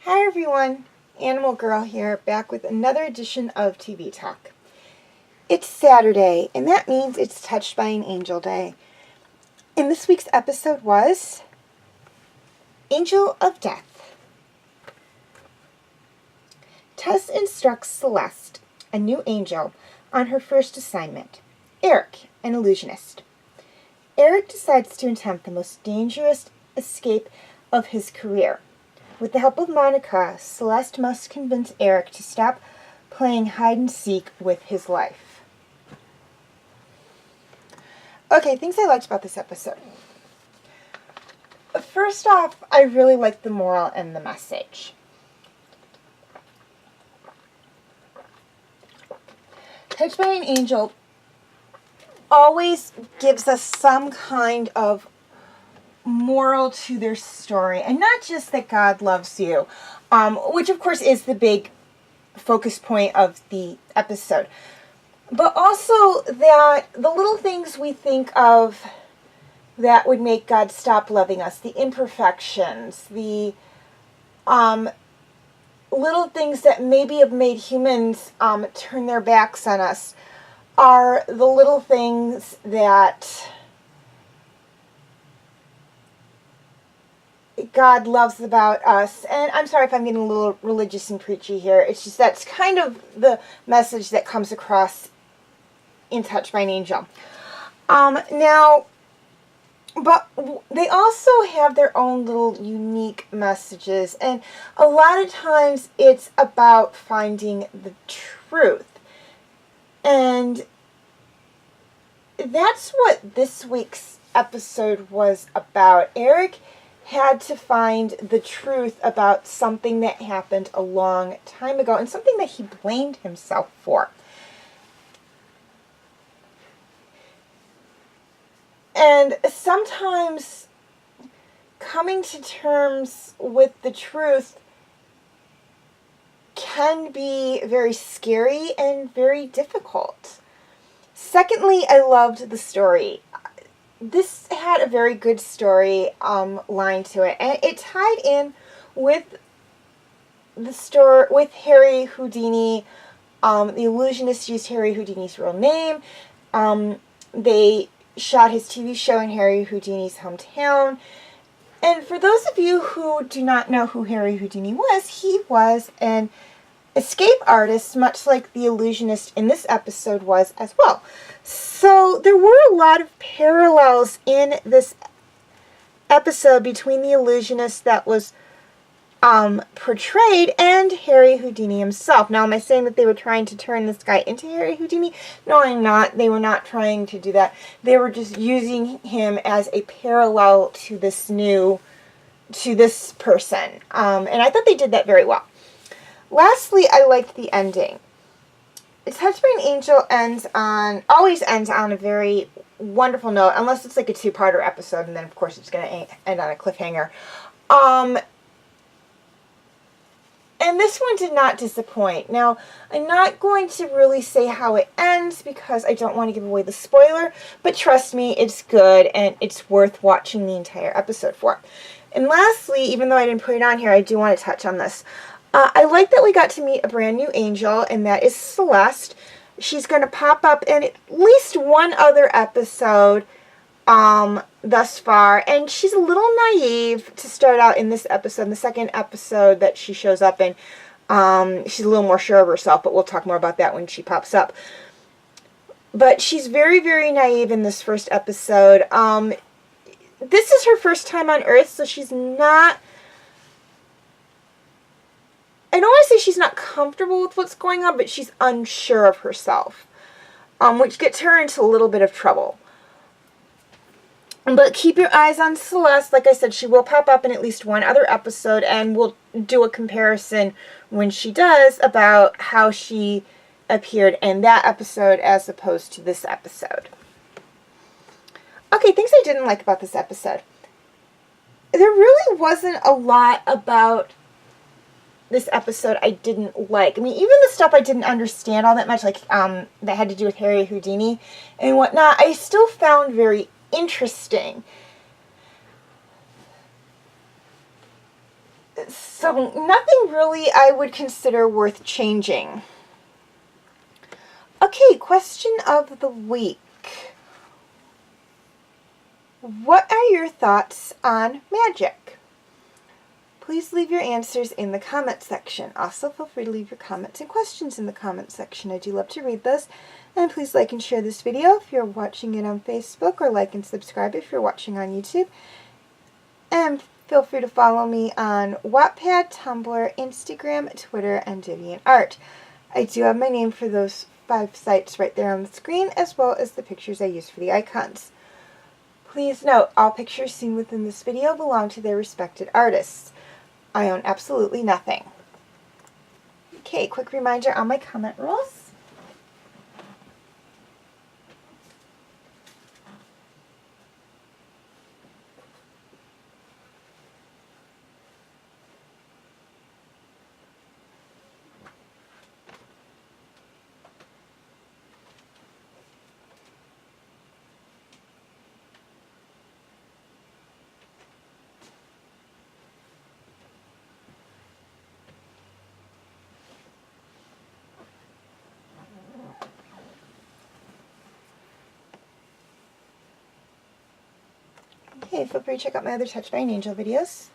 Hi everyone, Animal Girl here, back with another edition of TV Talk. It's Saturday, and that means it's Touched by an Angel Day. And this week's episode was Angel of Death. Tess instructs Celeste, a new angel, on her first assignment, Eric, an illusionist. Eric decides to attempt the most dangerous escape of his career. With the help of Monica, Celeste must convince Eric to stop playing hide-and-seek with his life. Okay, things I liked about this episode. First off, I really liked the moral and the message. Touched by an Angel always gives us some kind of moral to their story, and not just that God loves you, which of course is the big focus point of the episode, but also that the little things we think of that would make God stop loving us, the imperfections, the little things that maybe have made humans turn their backs on us, are the little things that God loves about us. And I'm sorry if I'm getting a little religious and preachy here. It's just that's kind of the message that comes across in Touched by an Angel. Now, but they also have their own little unique messages. And a lot of times it's about finding the truth. And that's what this week's episode was about. Eric had to find the truth about something that happened a long time ago and something that he blamed himself for. And sometimes coming to terms with the truth can be very scary and very difficult. Secondly, I loved the story. This had a very good story line to it, and it tied in with the story with Harry Houdini. The illusionist used Harry Houdini's real name. They shot his TV show in Harry Houdini's hometown. And for those of you who do not know who Harry Houdini was, he was an escape artist, much like the illusionist in this episode was as well. So there were a lot of parallels in this episode between the illusionist that was portrayed and Harry Houdini himself. Now, am I saying that they were trying to turn this guy into Harry Houdini? No, I'm not. They were not trying to do that. They were just using him as a parallel to this person. And I thought they did that very well. Lastly, I liked the ending. Touched by an Angel always ends on a very wonderful note, unless it's like a two-parter episode, and then of course it's going to end on a cliffhanger. And this one did not disappoint. Now, I'm not going to really say how it ends because I don't want to give away the spoiler, but trust me, it's good and it's worth watching the entire episode for. And lastly, even though I didn't put it on here, I do want to touch on this. I like that we got to meet a brand new angel, and that is Celeste. She's going to pop up in at least one other episode thus far, and she's a little naive to start out in this episode. In the second episode that she shows up in, she's a little more sure of herself, but we'll talk more about that when she pops up. But she's very, very naive in this first episode. This is her first time on Earth, so she's not... I don't want to say she's not comfortable with what's going on, but she's unsure of herself, which gets her into a little bit of trouble. But keep your eyes on Celeste. Like I said, she will pop up in at least one other episode, and we'll do a comparison when she does about how she appeared in that episode as opposed to this episode. Okay, things I didn't like about this episode. There really wasn't a lot about this episode I didn't like. I mean, even the stuff I didn't understand all that much, like that had to do with Harry Houdini and whatnot, I still found very interesting. So nothing really I would consider worth changing. Okay, question of the week. What are your thoughts on magic? Please leave your answers in the comment section. Also, feel free to leave your comments and questions in the comment section. I do love to read those. And please like and share this video if you're watching it on Facebook, or like and subscribe if you're watching on YouTube. And feel free to follow me on Wattpad, Tumblr, Instagram, Twitter, and DeviantArt. I do have my name for those 5 sites right there on the screen, as well as the pictures I use for the icons. Please note, all pictures seen within this video belong to their respected artists. I own absolutely nothing. Okay, quick reminder on my comment rules. Okay, feel free to check out my other Touched by an Angel videos.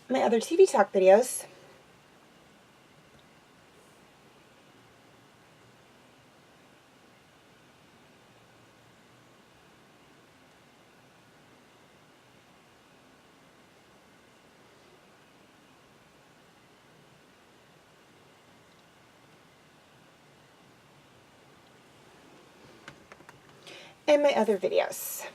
My other TV talk videos. And my other videos.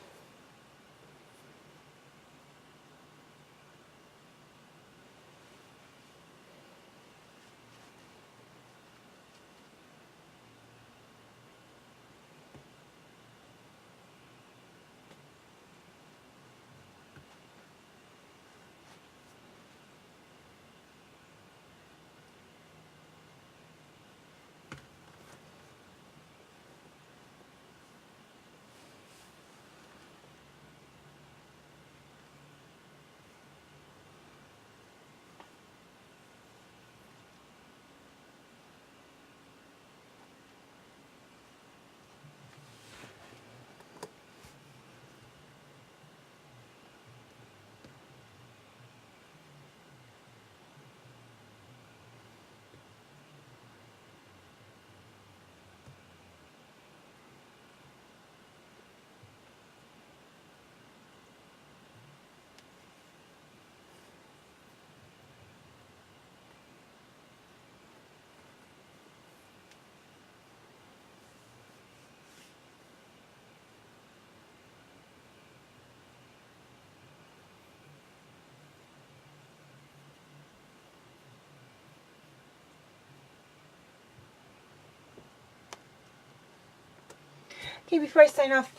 Okay, before I sign off,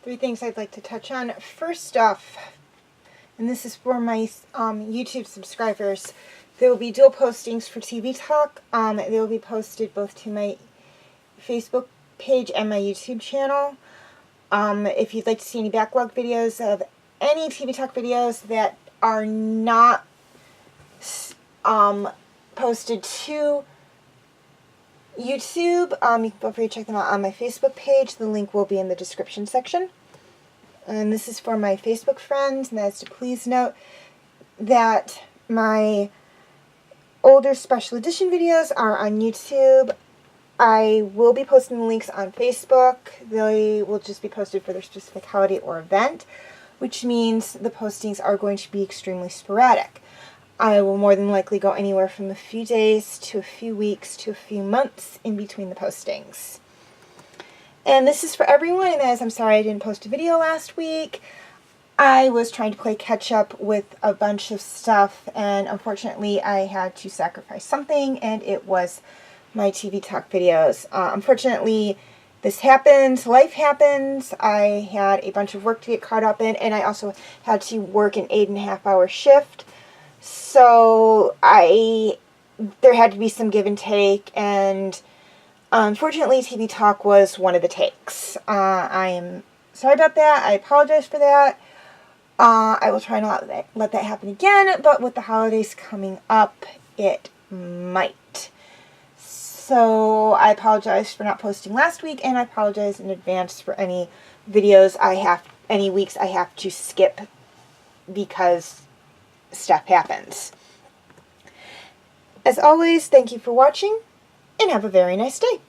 3 things I'd like to touch on. First off, and this is for my YouTube subscribers, there will be dual postings for TV Talk. They will be posted both to my Facebook page and my YouTube channel. If you'd like to see any backlog videos of any TV Talk videos that are not posted to YouTube. You can feel free to check them out on my Facebook page. The link will be in the description section. And this is for my Facebook friends, and that is to please note that my older special edition videos are on YouTube. I will be posting the links on Facebook. They will just be posted for their specific holiday or event, which means the postings are going to be extremely sporadic. I will more than likely go anywhere from a few days to a few weeks to a few months in between the postings. And this is for everyone, and that is, I'm sorry I didn't post a video last week. I was trying to play catch up with a bunch of stuff, and unfortunately I had to sacrifice something, and it was my TV talk videos. Unfortunately, this happened. Life happens. I had a bunch of work to get caught up in, and I also had to work an 8.5-hour shift. So there had to be some give and take, and unfortunately TV talk was one of the takes. I am sorry about that. I apologize for that. I will try not to let that happen again, but with the holidays coming up, it might. So I apologize for not posting last week, and I apologize in advance for any videos any weeks I have to skip because stuff happens. As always, thank you for watching, and have a very nice day.